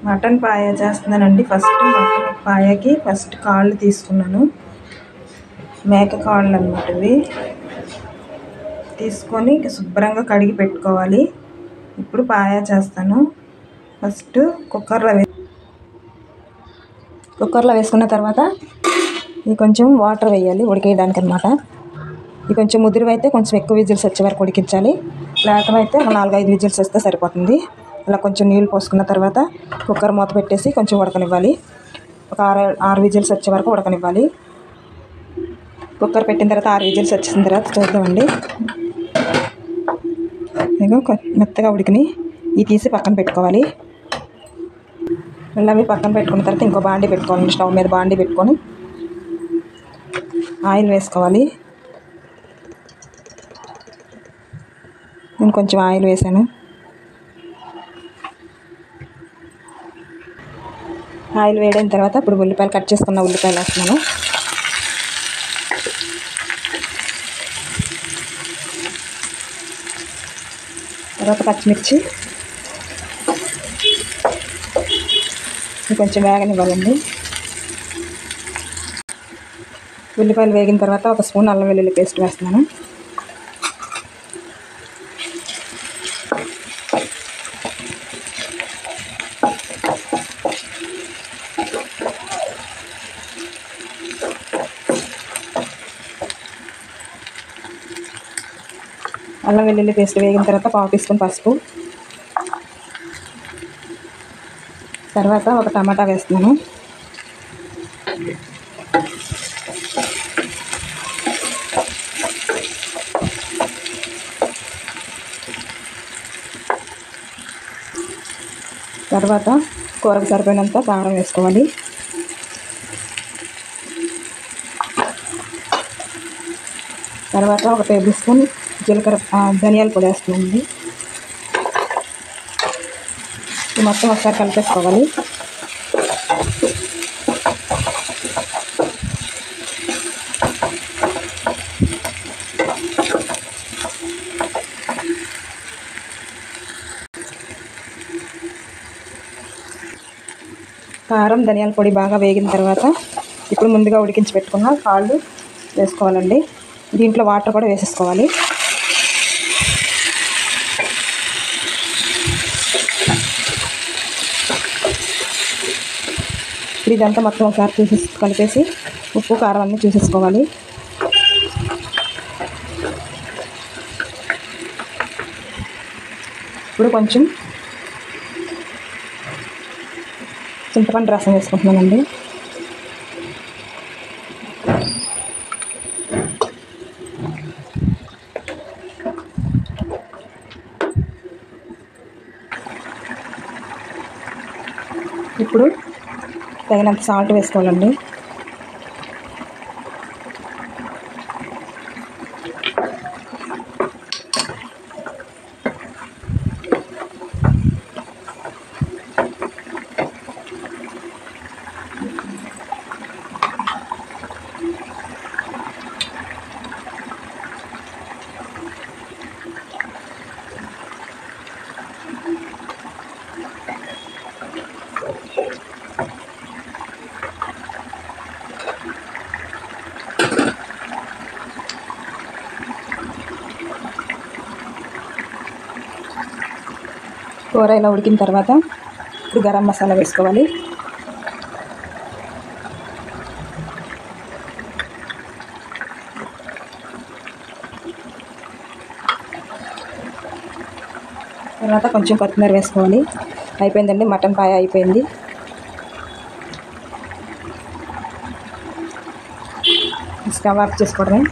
Mutton పాయ చేస్తున్నానండి. Mutton పాయకి కాళ్ళు తీసుకున్నాను. మేక కాళ్ళు అన్నమాట. ఇవి తీసుకొని శుభ్రంగా కడిగి పెట్టుకోవాలి. ఇప్పుడు పాయ చేస్తాను. ఫస్ట్ కుక్కర్లో వేసుకున్న తర్వాత ఇది కొంచెం వాటర్ వేయాలి ఉడికేయడానికి అన్నమాట. ఇది కొంచెం ముదిరివైతే కొంచెం ఎక్కువ విజిల్స్ వచ్చే వరకు ఉడికించాలి. లేకపోతే 4-5 విజిల్స్ వస్తే సరిపోతుంది. అలా కొంచెం నీళ్ళు పోసుకున్న తర్వాత కుక్కర్ మూత పెట్టేసి కొంచెం ఉడకనివ్వాలి. ఒక 6 విజిల్స్ వచ్చే వరకు ఉడకనివ్వాలి. కుక్కర్ పెట్టిన తర్వాత 6 విజిల్స్ వచ్చిన తర్వాత చూద్దామండి. ఇదిగో మెత్తగా ఉడికిని ఇవి తీసి పక్కన పెట్టుకోవాలి. మళ్ళీ అవి పక్కన పెట్టుకున్న తర్వాత ఇంకో బాండీ పెట్టుకోవాలండి. స్టవ్ మీద బాండీ పెట్టుకొని ఆయిల్ వేసుకోవాలి. నేను కొంచెం ఆయిల్ వేసాను. ఆయిల్ వేడైన తర్వాత ఇప్పుడు ఉల్లిపాయలు కట్ చేసుకున్న ఉల్లిపాయలు వేస్తున్నాను. తర్వాత పచ్చిమిర్చి కొంచెం వేగనివ్వాలండి. ఉల్లిపాయలు వేగిన తర్వాత 1 స్పూన్ అల్లం వెల్లుల్లి పేస్ట్ వేస్తున్నాను. అల్లం వెల్లుల్లి పేస్ట్ వేగిన తర్వాత 1/2 టీ స్పూన్ పసుపు, తర్వాత 1 టమాటా వేస్తున్నాను. తర్వాత కూరకు సరిపోయినంత కారం వేసుకోవాలి. తర్వాత 1 టేబుల్ స్పూన్ ధనియాల పొడి వేస్తున్నామండి. ఇది మొత్తం ఒకసారి కలిపేసుకోవాలి. కారం ధనియాల పొడి బాగా వేగిన తర్వాత ఇప్పుడు ముందుగా ఉడికించి పెట్టుకున్న కాళ్ళు వేసుకోవాలండి. దీంట్లో వాటర్ కూడా వేసేసుకోవాలి. ఇదంతా మొత్తం ఒకసారి కలిపేసి ఉప్పు కారం అన్నీ చూసేసుకోవాలి. ఇప్పుడు కొంచెం చింతపండు రసం వేసుకుంటున్నానండి. ఇప్పుడు తగినంత సాల్ట్ వేసుకోవాలండి. కూర ఇలా ఉడికిన తర్వాత ఇప్పుడు గరం మసాలా వేసుకోవాలి. తర్వాత కొంచెం కొత్తిమీర వేసుకోవాలి. అయిపోయిందండి, మటన్ పాయ అయిపోయింది. స్టవ్ ఆఫ్ చేసుకోవడమే.